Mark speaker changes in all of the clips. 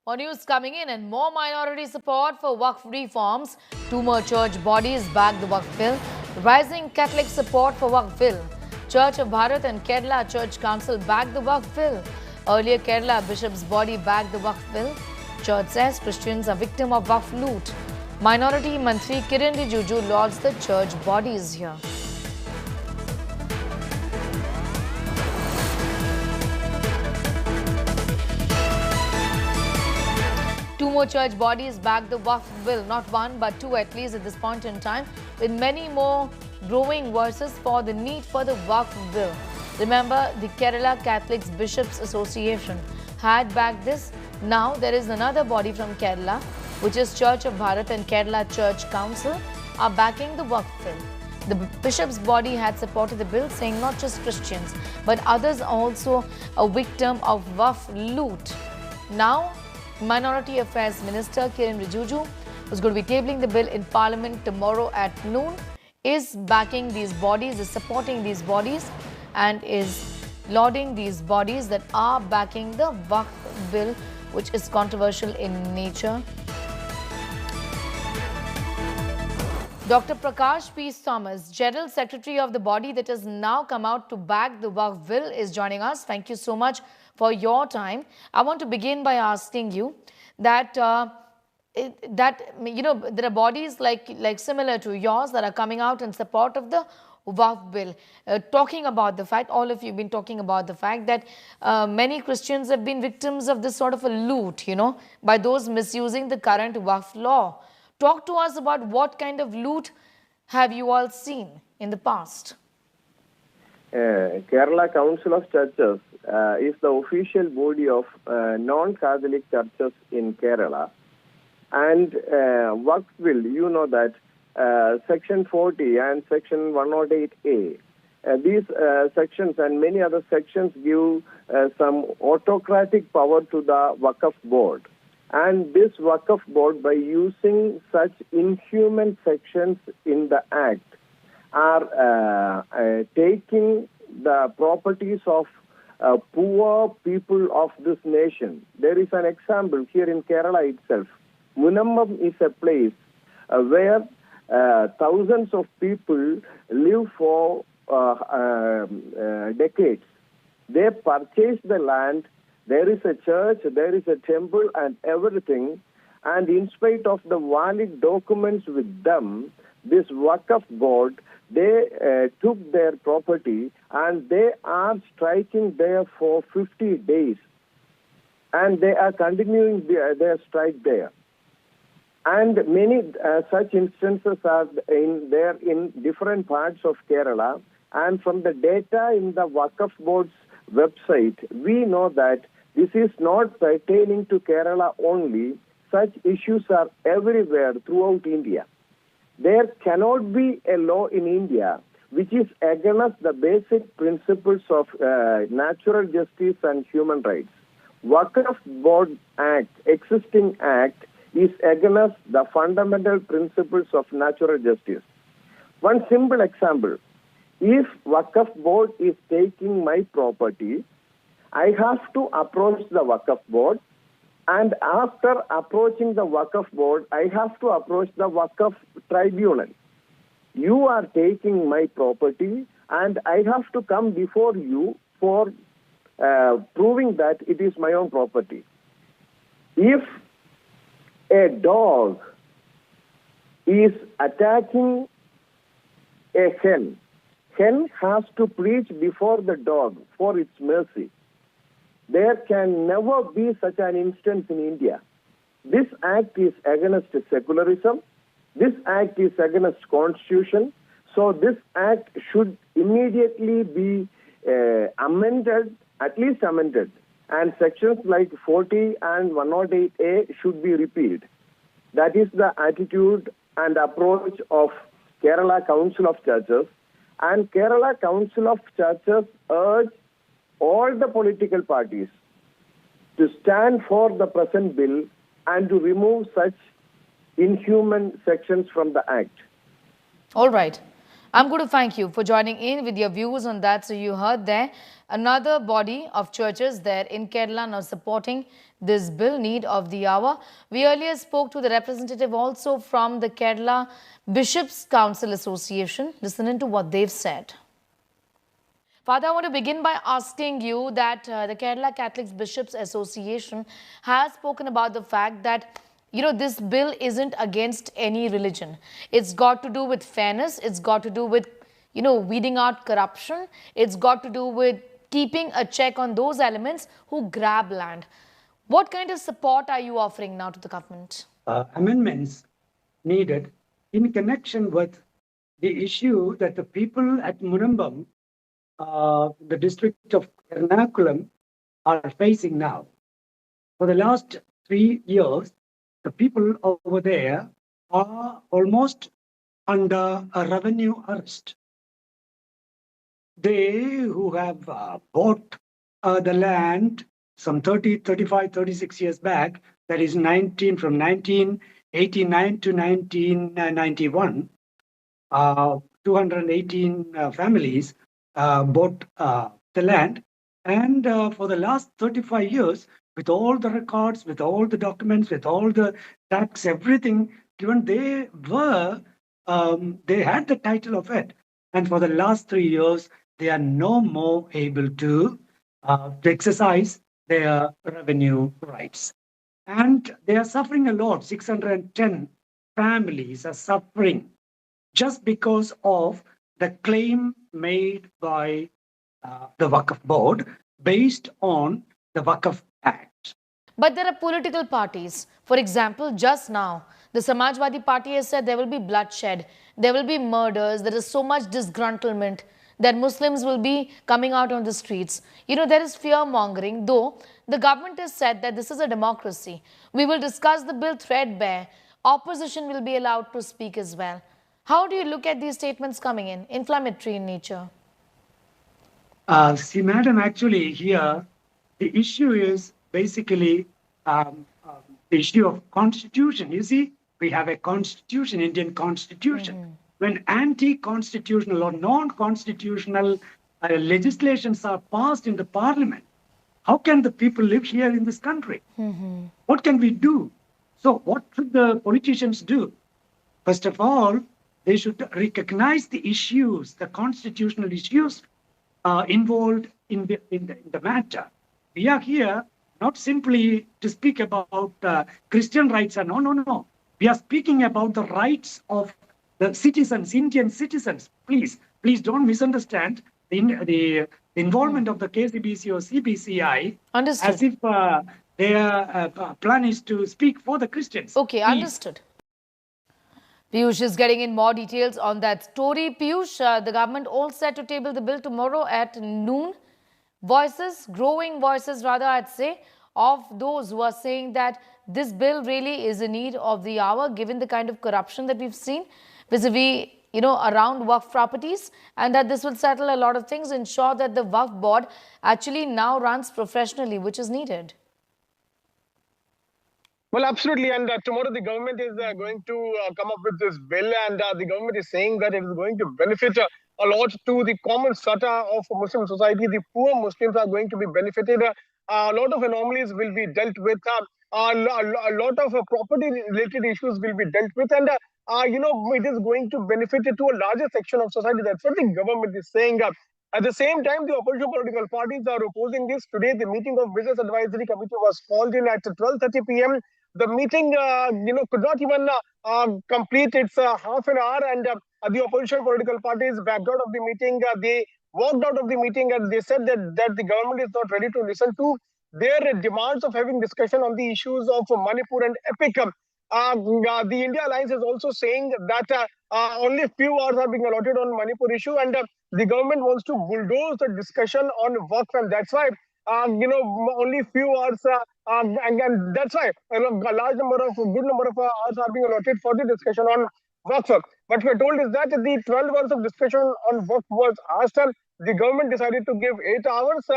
Speaker 1: More news coming in and more minority support for Waqf reforms. Two more church bodies back the Waqf bill. Rising Catholic support for Waqf bill. Church of Bharat and Kerala Church Council backed the Waqf bill. Earlier, Kerala Bishop's body backed the Waqf bill. Church says Christians are victim of Waqf loot. Minority Mantri Kiran Rijiju lauds the church bodies here. Two more church bodies backed the Waqf bill, not one but two at least at this point in time, with many more growing voices for the need for the Waqf bill. Remember, the Kerala Catholics Bishops Association had backed this. Now there is another body from Kerala, which is Church of Bharat and Kerala Church Council, are backing the Waqf bill. The bishop's body had supported the bill, saying not just Christians, but others are also a victim of Waqf loot. Now, Minority Affairs Minister Kiran Rijiju, who's going to be tabling the bill in Parliament tomorrow at noon, is backing these bodies, is supporting these bodies, and is lauding these bodies that are backing the Waqf bill, which is controversial in nature. Dr. Prakash P. Thomas, General Secretary of the body that has now come out to back the Waqf bill, is joining us. Thank you so much for your time. I want to begin by asking you that there are bodies like similar to yours that are coming out in support of the Waqf bill, talking about the fact, all of you have been talking about the fact that many Christians have been victims of this sort of a loot, by those misusing the current Waqf law. Talk to us about what kind of loot have you all seen in the past?
Speaker 2: Kerala Council of Churches is the official body of non-Catholic churches in Kerala. And Waqf bill, you know that Section 40 and Section 108A, these sections and many other sections give some autocratic power to the Waqf Board. And this Waqf Board, by using such inhuman sections in the Act, are taking the properties of poor people of this nation. There is an example here in Kerala itself. Munambam is a place where thousands of people live for decades. They purchase the land. There is a church, there is a temple and everything. And in spite of the valid documents with them, this Waqf Board, they took their property and they are striking there for 50 days. And they are continuing their strike there. And many such instances are in different parts of Kerala. And from the data in the Waqf Board's website, we know that this is not pertaining to Kerala only. Such issues are everywhere throughout India. There cannot be a law in India which is against the basic principles of natural justice and human rights. Waqf Board Act, existing act, is against the fundamental principles of natural justice. One simple example. If Waqf Board is taking my property, I have to approach the Waqf Board, and after approaching the Waqf Board, I have to approach the Waqf Tribunal. You are taking my property, and I have to come before you for proving that it is my own property. If a dog is attacking a hen has to preach before the dog for its mercy. There can never be such an instance in India. This act is against secularism. This act is against constitution. So this act should immediately be amended, at least amended. And sections like 40 and 108A should be repealed. That is the attitude and approach of Kerala Council of Churches. And Kerala Council of Churches urge all the political parties to stand for the present bill and to remove such inhuman sections from the Act.
Speaker 1: All right. I'm going to thank you for joining in with your views on that. So you heard there, another body of churches there in Kerala now supporting this bill, need of the hour. We earlier spoke to the representative also from the Kerala Bishops Council Association. Listen to what they've said. Father, I want to begin by asking you that the Kerala Catholic Bishops Association has spoken about the fact that, this bill isn't against any religion. It's got to do with fairness. It's got to do with, weeding out corruption. It's got to do with keeping a check on those elements who grab land. What kind of support are you offering now to the government?
Speaker 3: Amendments needed in connection with the issue that the people at Munambam, the district of Ernakulam, are facing now. For the last 3 years, the people over there are almost under a revenue arrest. They who have bought the land some 30, 35, 36 years back, that is from 1989 to 1991, 218 families bought the land, and for the last 35 years, with all the records, with all the documents, with all the tax, everything given, they had the title of it, and for the last 3 years, they are no more able to exercise their revenue rights, and they are suffering a lot. 610 families are suffering just because of the claim made by the Waqf Board based on the Waqf Act.
Speaker 1: But there are political parties. For example, just now, the Samajwadi Party has said there will be bloodshed, there will be murders, there is so much disgruntlement that Muslims will be coming out on the streets. There is fear-mongering, though the government has said that this is a democracy. We will discuss the bill threadbare. Opposition will be allowed to speak as well. How do you look at these statements coming in, inflammatory in nature?
Speaker 3: See, madam, actually here, the issue is basically the issue of constitution. You see, we have a constitution, Indian constitution. When anti-constitutional or non-constitutional legislations are passed in the parliament, how can the people live here in this country? What can we do? So what should the politicians do? First of all, they should recognize the issues, the constitutional issues involved in the matter. We are here not simply to speak about Christian rights. No. We are speaking about the rights of the citizens, Indian citizens. Please don't misunderstand the involvement of the KCBC or CBCI.
Speaker 1: Understood.
Speaker 3: As if their plan is to speak for the Christians.
Speaker 1: Okay, please. Understood. Piyush is getting in more details on that story. Piyush, the government all set to table the bill tomorrow at noon. Growing voices rather, I'd say, of those who are saying that this bill really is in need of the hour, given the kind of corruption that we've seen vis-a-vis, around Waqf properties, and that this will settle a lot of things, ensure that the Waqf Board actually now runs professionally, which is needed.
Speaker 4: Well, absolutely. And tomorrow the government is going to come up with this bill, and the government is saying that it is going to benefit a lot to the common strata of Muslim society. The poor Muslims are going to be benefited. A lot of anomalies will be dealt with. A lot of property-related issues will be dealt with. And, it is going to benefit to a larger section of society. That's what the government is saying. At the same time, the opposition political parties are opposing this. Today, the meeting of Business Advisory Committee was called in at 12:30 p.m. The meeting, could not even complete its half an hour, and the opposition political parties backed out of the meeting. They walked out of the meeting, and they said that the government is not ready to listen to their demands of having discussion on the issues of Manipur and EPIC. The India Alliance is also saying that only few hours are being allotted on Manipur issue, and the government wants to bulldoze the discussion on Waqf, and that's why only few hours, and that's why a good number of hours are being allotted for the discussion on Waqf. What we are told is that the 12 hours of discussion on Waqf was asked, the government decided to give 8 hours.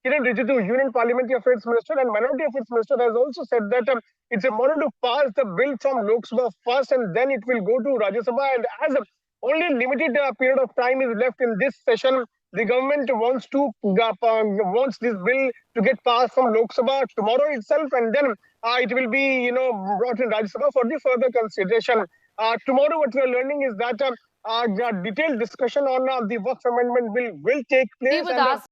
Speaker 4: Kiran Rijiju, Union Parliamentary Affairs Minister and Minority Affairs Minister, has also said that it's important to pass the bill from Lok Sabha first, and then it will go to Rajya Sabha. And as only a limited period of time is left in this session. The government wants this bill to get passed from Lok Sabha tomorrow itself, and then it will be brought in Rajya Sabha for the further consideration. Tomorrow, what we are learning is that a detailed discussion on the Waqf Amendment bill will take place.
Speaker 1: Steve with us.